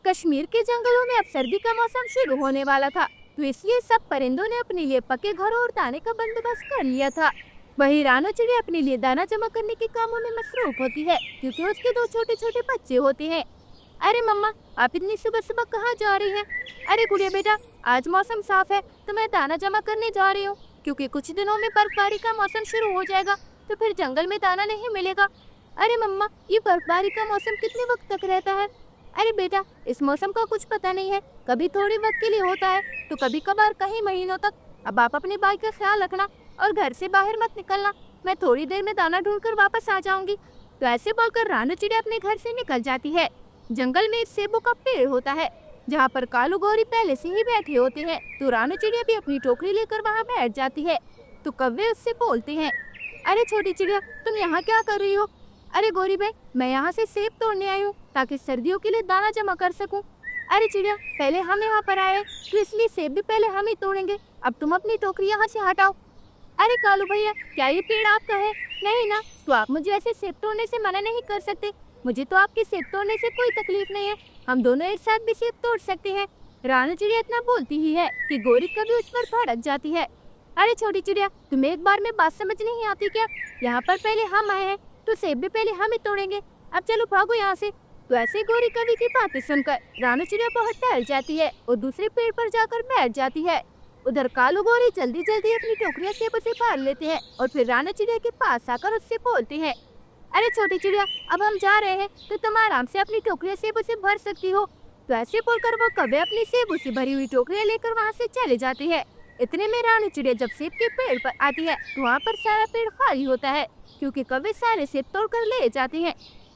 कश्मीर के जंगलों में अब सर्दी का मौसम शुरू होने वाला था, तो इसलिए सब परिंदों ने अपने लिए पके घरों और दाने का बंदोबस्त कर लिया था। वही रानो चिड़िया अपने लिए दाना जमा करने के कामों में मसरूफ होती है, क्योंकि उसके दो छोटे छोटे बच्चे होते हैं। अरे मम्मा, आप इतनी सुबह सुबह कहाँ जा रही हैं? अरे गुड़िया बेटा, आज मौसम साफ है तो मैं दाना जमा करने जा रही हूँ, क्योंकि कुछ दिनों में बर्फबारी का मौसम शुरू हो जाएगा, तो फिर जंगल में दाना नहीं मिलेगा। अरे मम्मा, ये बर्फबारी का मौसम कितने वक्त तक रहता है? अरे बेटा, इस मौसम का कुछ पता नहीं है, कभी थोड़ी वक्त के लिए होता है तो कभी कभार कई महीनों तक। अब आप अपने भाई का ख्याल रखना और घर से बाहर मत निकलना, मैं थोड़ी देर में दाना ढूंढकर वापस आ जाऊंगी। तो ऐसे बोलकर रानो चिड़िया अपने घर से निकल जाती है। जंगल में एक सेबों का पेड़ होता है, जहाँ पर कालू गौरी पहले से ही बैठे होते हैं। तो रानो चिड़िया भी अपनी टोकरी लेकर वहाँ बैठ जाती है। तो कौवे उससे बोलते हैं, अरे छोटी चिड़िया, तुम यहाँ क्या कर रही हो? अरे गौरी भाई, मैं यहाँ से सेब तोड़ने आई हूँ ताकि सर्दियों के लिए दाना जमा कर सकूँ। अरे चिड़िया, पहले हम यहाँ पर आए तो इसलिए सेब भी पहले हम ही तोड़ेंगे, अब तुम अपनी टोकरी यहाँ से हटाओ। अरे कालू भैया, क्या ये पेड़ आपका है? नहीं ना, तो आप मुझे ऐसे सेब तोड़ने से मना नहीं कर सकते। मुझे तो आपके सेब तोड़ने से कोई तकलीफ नहीं है, हम दोनों एक साथ भी सेब तोड़ सकते हैं। रानो चिड़िया इतना बोलती ही है कि गौरी कभी उस पर भड़क जाती है। अरे छोटी चिड़िया, तुम्हें एक बार में बात समझ नहीं आती क्या? यहाँ पर पहले हम आए हैं तो सेब भी पहले हम ही तोड़ेंगे, अब चलो भागो यहाँ से। तो ऐसे गौरी कवि की बातें सुनकर रानो चिड़िया बहुत टहल जाती है और दूसरे पेड़ पर जाकर बैठ जाती है। उधर कालू गौरी जल्दी जल्दी अपनी टोकरियां सेबों से भर लेते हैं और फिर रानो चिड़िया के पास आकर उससे बोलते हैं, अरे छोटी चिड़िया, अब हम जा रहे हैं तो तुम आराम से अपनी टोकरियां सेबों से भर सकती हो। तो ऐसे बोलकर वो कौवे अपनी सेबों से भरी हुई टोकरियां लेकर वहाँ से चले जाते हैं। इतने में रानो चिड़िया जब सेब के पेड़ पर आती है तो वहाँ पर सारा पेड़ खाली होता है, क्योंकि कौवे सारे सेब तोड़ कर ले जाते हैं।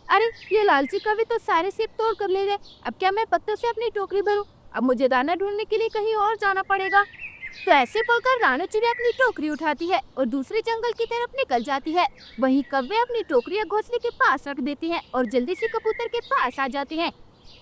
अरे ये लालची कौवे तो सारे सेब तोड़ कर ले गए, अब क्या मैं पत्तों से अपनी टोकरी भरूं? अब मुझे दाना ढूंढने के लिए कहीं और जाना पड़ेगा। तो ऐसे बोलकर रानो चिड़िया अपनी टोकरी उठाती है और दूसरे जंगल की तरफ निकल जाती है। वहीं कौवे अपनी टोकरियां घोंसले के पास रख देती हैं और जल्दी से कबूतर के पास आ जाते हैं।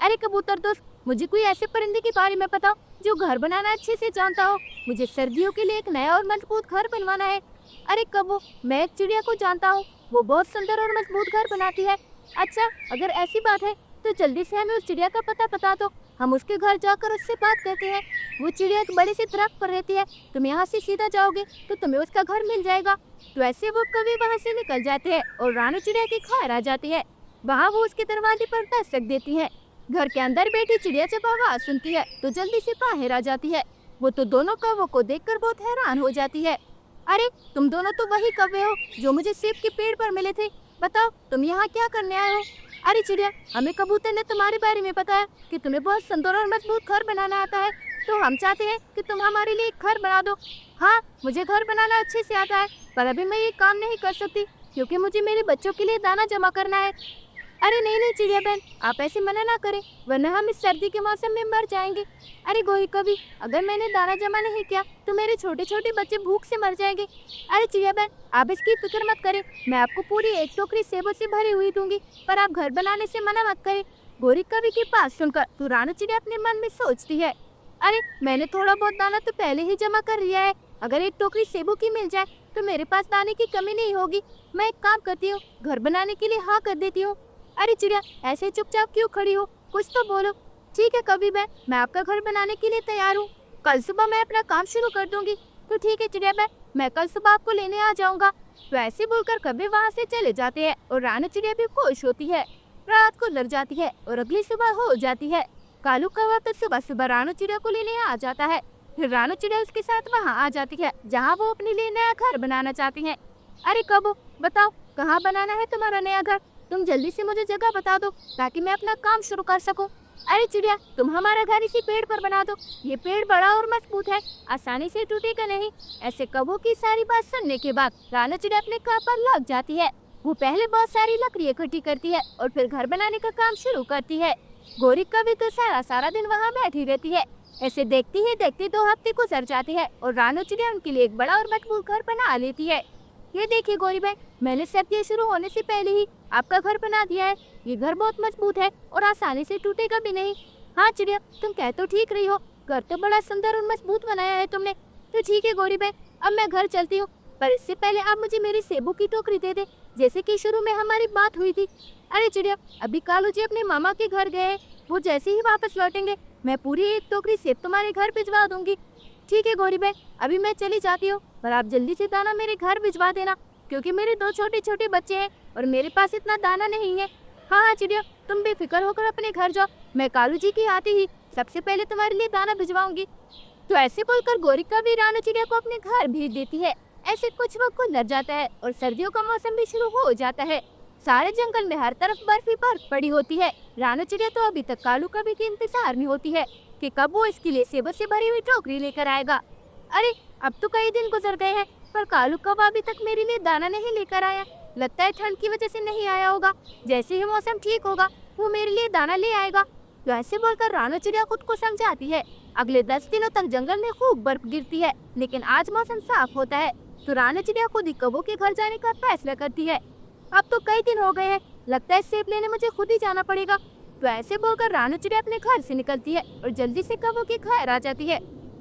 अरे कबूतर दोस्त, मुझे कोई ऐसे परिंदे के बारे में बताओ जो घर बनाना अच्छे से जानता हो। मुझे सर्दियों के लिए एक नया और मजबूत घर बनवाना है। अरे कबू, मैं एक चिड़िया को जानता हूँ, वो बहुत सुंदर और मजबूत घर बनाती है। अच्छा, अगर ऐसी बात है तो जल्दी से हमें उस चिड़िया का पता बता दो, हम उसके घर जाकर उससे बात करते हैं। वो चिड़िया एक बड़े से दरख्त पर रहती है, तुम यहाँ से सीधा जाओगे तो तुम्हें उसका घर मिल जाएगा। तो ऐसे वो कभी वहाँ से निकल जाते हैं और रानो चिड़िया के घर आ जाते हैं। वहाँ वो उसके दरवाजे पर दस्तक देती है। घर के अंदर बैठी चिड़िया जब आवाज सुनती है तो जल्दी से बाहर आ जाती है। वो तो दोनों कौवों को देखकर बहुत हैरान हो जाती है। अरे तुम दोनों तो वही कौवे हो जो मुझे सेब के पेड़ पर मिले थे, बताओ तुम यहाँ क्या करने आए हो? अरे चिड़िया, हमें कबूतर ने तुम्हारे बारे में बताया कि तुम्हें बहुत सुंदर और मजबूत घर बनाना आता है, तो हम चाहते हैं कि तुम हमारे लिए एक घर बना दो। हाँ, मुझे घर बनाना अच्छे से आता है, पर अभी मैं ये काम नहीं कर सकती क्योंकि मुझे मेरे बच्चों के लिए दाना जमा करना है। अरे नहीं नहीं चिड़िया बहन, आप ऐसे मना ना करें, वरना हम इस सर्दी के मौसम में मर जाएंगे। अरे गोरी कभी, अगर मैंने दाना जमा नहीं किया तो मेरे छोटे छोटे बच्चे भूख से मर जाएंगे। अरे चिड़िया बहन, आप इसकी फिक्र मत करें, मैं आपको पूरी एक टोकरी सेबों से भरी हुई दूंगी, पर आप घर बनाने से मना मत करें। गोरी कवि की बात सुनकर तो रानो चिड़िया अपने मन में सोचती है, अरे मैंने थोड़ा बहुत दाना तो पहले ही जमा कर लिया है, अगर एक टोकरी सेबों की मिल जाए तो मेरे पास दाने की कमी नहीं होगी। मैं एक काम करती हूँ, घर बनाने के लिए हाँ कर देती हूँ। अरे चिड़िया, ऐसे चुपचाप क्यों खड़ी हो, कुछ तो बोलो। ठीक है कभी बहन, मैं आपका घर बनाने के लिए तैयार हूँ, कल सुबह मैं अपना काम शुरू कर दूंगी। तो ठीक है चिड़िया बहन, मैं कल सुबह आपको लेने आ जाऊंगा। तो ऐसे बोलकर कभी वहाँ से चले जाते हैं और रानो चिड़िया भी खुश होती है। रात को लग जाती है और अगली सुबह हो जाती है। कालू कौवा तो सुबह सुबह रानो चिड़िया को लेने आ जाता है। फिर रानो चिड़िया उसके साथ वहाँ आ जाती है जहाँ वो अपने लिए नया घर बनाना चाहती है। अरे कबू, बताओ कहाँ बनाना है तुम्हारा नया घर? तुम जल्दी से मुझे जगह बता दो ताकि मैं अपना काम शुरू कर सकूं। अरे चिड़िया, तुम हमारा घर इसी पेड़ पर बना दो, ये पेड़ बड़ा और मजबूत है, आसानी से टूटेगा नहीं। ऐसे कौवों की सारी बात सुनने के बाद रानो चिड़िया अपने काम पर लग जाती है। वो पहले बहुत सारी लकड़ी इकट्ठी करती है और फिर घर बनाने का काम शुरू करती है। गोरी कवि तो सारा दिन वहाँ बैठी रहती है। ऐसे देखती ही देखती 2 हफ्ते गुजर जाते हैं और रानो चिड़िया उनके लिए एक बड़ा और मजबूत घर बना लेती है। ये देखिए गौरी भाई, मैंने सर्दियाँ शुरू होने से पहले ही आपका घर बना दिया है। ये घर बहुत मजबूत है और आसानी से टूटेगा भी नहीं। हाँ चिड़िया, तुम कह तो ठीक रही हो, घर तो बड़ा सुंदर और मजबूत बनाया है तुमने। तो ठीक है गौरी भाई, अब मैं घर चलती हूँ, पर इससे पहले आप मुझे मेरी सेबों की टोकरी दे दे, जैसे कि शुरू में हमारी बात हुई थी। अरे चिड़िया, अभी कालू जी अपने मामा के घर गए हैं, वो जैसे ही वापस लौटेंगे मैं पूरी एक टोकरी सेब तुम्हारे घर भिजवा दूंगी। ठीक है गौरी बहन, अभी मैं चली जाती हूँ, पर आप जल्दी से दाना मेरे घर भिजवा देना, क्योंकि मेरे 2 छोटे छोटे बच्चे हैं और मेरे पास इतना दाना नहीं है। हाँ हाँ चिड़िया, तुम बेफिक्र होकर अपने घर जाओ, मैं कालू जी की आते ही सबसे पहले तुम्हारे लिए दाना भिजवाऊंगी। तो ऐसे बोलकर गोरिका भी रानू चिड़िया को अपने घर भेज देती है। ऐसे कुछ वक्त गुजर जाता है और सर्दियों का मौसम भी शुरू हो जाता है। सारे जंगल में हर तरफ बर्फ ही बर्फ पड़ी होती है। रानू चिड़िया तो अभी तक कालू कभी के इंतजार में होती है कि कब वो इसके लिए सेबों से भरी हुई टोकरी लेकर आएगा। अरे अब तो कई दिन गुजर गए हैं, पर कालू कब अभी तक मेरे लिए दाना नहीं लेकर आया। लगता है ठंड की वजह से नहीं आया होगा। जैसे ही मौसम ठीक होगा वो मेरे लिए दाना ले आएगा। तो ऐसे बोलकर रानू चिड़िया खुद को समझाती है। अगले 10 दिनों तक जंगल में खूब बर्फ गिरती है, लेकिन आज मौसम साफ होता है। तो रानू चिड़िया खुद ही कौवों के घर जाने का फैसला करती है। अब तो कई दिन हो गए हैं, लगता है सेब लेने मुझे खुद ही जाना पड़ेगा। तो ऐसे बोलकर रानू चिड़िया अपने घर से निकलती है और जल्दी से कौवों के घर आ जाती है।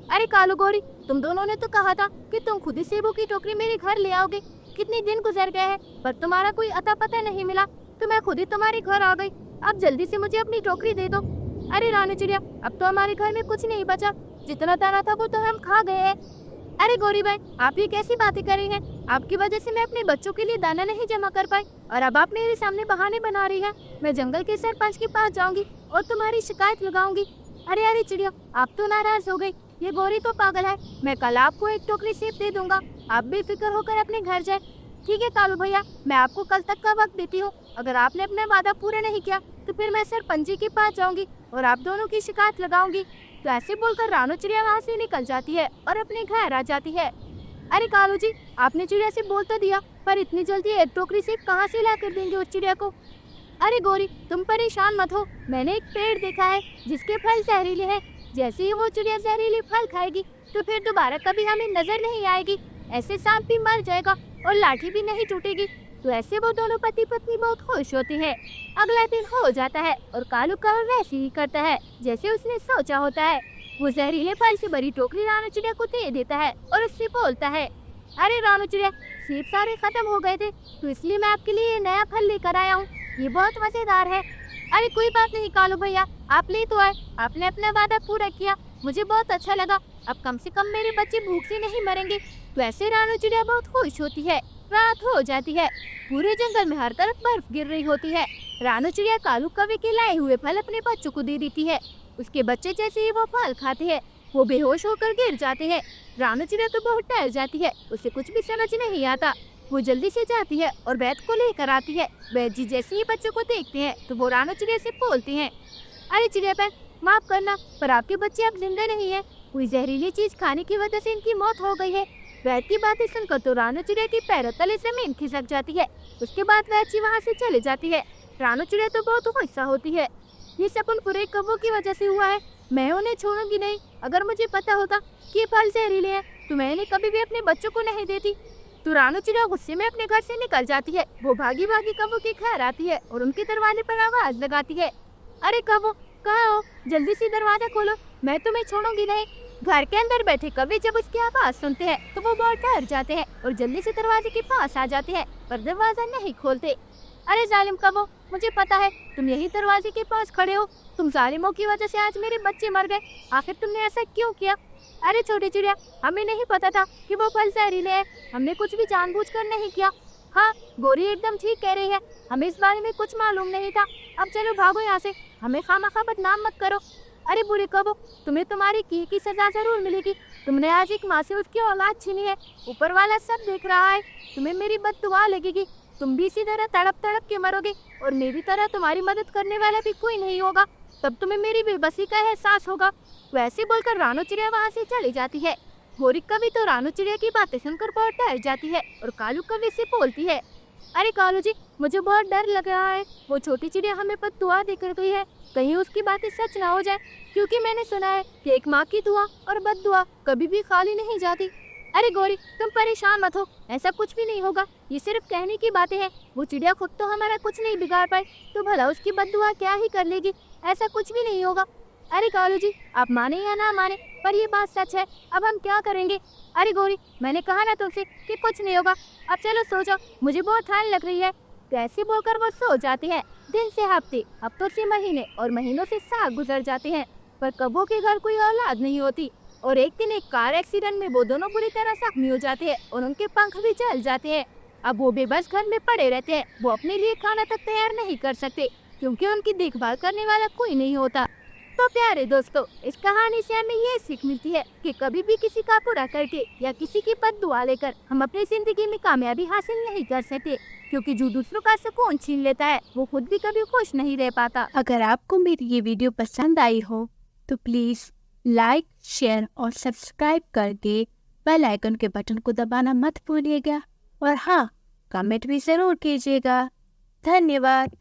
अरे कालू गौरी, तुम दोनों ने तो कहा था कि तुम खुद ही सेबों की टोकरी मेरे घर ले आओगे। कितने दिन गुजर गए हैं, पर तुम्हारा कोई अता पता नहीं मिला, तो मैं खुद ही तुम्हारे घर आ गई। अब जल्दी से मुझे अपनी टोकरी दे दो। अरे रानू चिड़िया, अब तो हमारे घर में कुछ नहीं बचा, जितना दाना था वो तो हम खा गए हैं। अरे गौरी भाई, आप ये कैसी बातें कर रही हैं? आपकी वजह से मैं अपने बच्चों के लिए दाना नहीं जमा कर पाई, और अब आप मेरे सामने बहाने बना रही हैं। मैं जंगल के सरपंच के पास जाऊंगी और तुम्हारी शिकायत लगाऊंगी। अरे अरे चिड़िया, आप तो नाराज हो गई। ये गौरी तो पागल है। मैं कल आपको एक टोकरी सेब दे दूंगा, आप बेफिक्र होकर अपने घर जाए। ठीक है कालू भैया, मैं आपको कल तक का वक्त देती हूँ। अगर आपने अपना वादा पूरा नहीं किया तो फिर मैं सरपंच जी के पास जाऊंगी और आप दोनों की शिकायत लगाऊंगी। तो ऐसे बोलकर रानू चिड़िया वहाँ से निकल जाती है और अपने घर आ जाती है। अरे कालू जी, आपने चिड़िया से बोल तो दिया, पर इतनी जल्दी एक टोकरी सेब कहाँ से ला कर देंगे उस चिड़िया को? अरे गौरी, तुम परेशान मत हो, मैंने एक पेड़ देखा है जिसके फल जहरीले हैं। जैसे ही वो चिड़िया जहरीले फल खाएगी तो फिर दोबारा कभी हमें नजर नहीं आएगी। ऐसे सांप भी मर जाएगा और लाठी भी नहीं टूटेगी। तो ऐसे वो दोनों पति पत्नी बहुत खुश होते हैं। अगला दिन हो जाता है और कालू कालू वैसे ही करता है जैसे उसने सोचा होता है। वो जहरीले फल से भरी टोकरी रानू चिड़िया को दे देता है और उससे बोलता है, अरे रानू चिड़िया, सेब सारे खत्म हो गए थे, तो इसलिए मैं आपके लिए ये नया फल लेकर आया हूँ। ये बहुत मजेदार है। अरे कोई बात नहीं कालू भैया, आप ले तो आए, आपने अपना वादा पूरा किया, मुझे बहुत अच्छा लगा। अब कम से कम मेरे बच्चे भूख से नहीं मरेंगे। तो ऐसे रानू चिड़िया बहुत खुश होती है। रात हो जाती है, पूरे जंगल में हर तरफ बर्फ गिर रही होती है। रानू चिड़िया कालू कौवे के लाए हुए फल अपने बच्चों को दे देती है। उसके बच्चे जैसे ही वो फल खाते हैं वो बेहोश होकर गिर जाते हैं। रानू चिड़िया तो बहुत डर जाती है, उसे कुछ भी समझ नहीं आता। वो जल्दी से जाती है और वैद्य को लेकर आती है। वैद्य जी जैसे ही बच्चों को देखते हैं तो वो रानू चिड़िया से बोलते हैं, अरे चिड़िया बहन, माफ करना, पर आपके बच्चे अब जिंदा नहीं है। कोई जहरीली चीज खाने की वजह से इनकी मौत हो गई है। वैद्य की बातें सुनकर तो रानू चिड़िया की पैरों तले जमीन खिसक जाती है। उसके बाद वैद्य जी वहाँ से चले जाती है। रानू चिड़िया तो बहुत गुस्सा होती है। ये सब उन बुरे कौवों की वजह से हुआ है, मैं उन्हें छोड़ूंगी नहीं। अगर मुझे पता होता कि ये फल जहरीले हैं तो मैं इन्हें कभी भी अपने बच्चों को नहीं देती। तो रानू चिड़िया गुस्से में अपने घर से निकल जाती है। वो भागी भागी कौवों के घर आती है और उनके दरवाजे पर आवाज लगाती है, अरे कौवों, कहाँ हो? जल्दी से दरवाजा खोलो, मैं तुम्हें छोड़ूंगी नहीं। घर के अंदर बैठे कौवे जब उसकी आवाज सुनते हैं तो वो बहुत डर जाते हैं और जल्दी से दरवाजे के पास आ जाते हैं, पर दरवाजा नहीं खोलते। अरे जालिम कौवों, मुझे पता है तुम यही दरवाजे के पास खड़े हो। तुम जालिमों की वजह से आज मेरे बच्चे मर गए। आखिर तुमने ऐसा क्यों किया? अरे छोटी चिड़िया, हमें नहीं पता था कि वो फल जहरीले हैं, हमने कुछ भी जानबूझकर नहीं किया। हाँ, गौरी एकदम ठीक कह रही है, हमें इस बारे में कुछ मालूम नहीं था। अब चलो भागो यहाँ से, हमें खामखा बदनाम मत करो। अरे बुरे कौवों, तुम्हें तुम्हारी की सजा जरूर मिलेगी। तुमने आज एक माँ से उसकी औलाद छीनी है, ऊपर वाला सब देख रहा है। तुम्हें मेरी बद्दुआ लगेगी, तुम भी इसी तरह तड़प तड़प के मरोगे और मेरी तरह तुम्हारी मदद करने वाला भी कोई नहीं होगा। तब तुम्हें मेरी बेबसी का एहसास होगा। वैसे बोलकर रानू चिड़िया वहाँ से चली जाती है। गोरी कौवी तो रानू चिड़िया की बातें सुनकर बहुत डर जाती है और कालू कौवे से बोलती है, अरे कालू जी, मुझे बहुत डर लग रहा है। वो छोटी चिड़िया हमें बद्दुआ देकर गई है, कहीं उसकी बातें सच ना हो जाए, क्योंकि मैंने सुना है कि एक माँ की दुआ और बद्दुआ कभी भी खाली नहीं जाती। अरे गौरी, तुम परेशान मत हो, ऐसा कुछ भी नहीं होगा, ये सिर्फ कहने की बातें हैं। वो चिड़िया खुद तो हमारा कुछ नहीं बिगाड़ पाए, तो भला उसकी बद्दुआ क्या ही कर लेगी, ऐसा कुछ भी नहीं होगा। अरे कालू जी, आप माने या ना माने, पर ये बात सच है। अब हम क्या करेंगे? अरे गौरी, मैंने कहा ना तुमसे कि कुछ नहीं होगा। अब चलो सो जाओ, मुझे बहुत ठंड लग रही है। कैसे बोलकर वो सो जाती है। दिन से हफ्ते, हफ्तों से महीने और महीनों से साल गुजर जाते हैं, पर कब्बों के घर कोई औलाद नहीं होती। और एक दिन एक कार एक्सीडेंट में वो दोनों बुरी तरह जख्मी हो जाते हैं और उनके पंख भी जल जाते हैं। अब वो बेबस घर में पड़े रहते हैं। वो अपने लिए खाना तक तैयार नहीं कर सकते, क्योंकि उनकी देखभाल करने वाला कोई नहीं होता। तो प्यारे दोस्तों, इस कहानी से हमें ये सीख मिलती है कि कभी भी किसी का बुरा करके या किसी की बद्दुआ लेकर हम अपनी जिंदगी में कामयाबी हासिल नहीं कर सकते, क्योंकि जो दूसरों का सुकून छीन लेता है वो खुद भी कभी खुश नहीं रह पाता। अगर आपको मेरी ये वीडियो पसंद आई हो तो प्लीज़ लाइक, शेयर और सब्सक्राइब करके बेल आइकन के बटन को दबाना मत भूलिएगा। और हाँ, कमेंट भी ज़रूर कीजिएगा। धन्यवाद।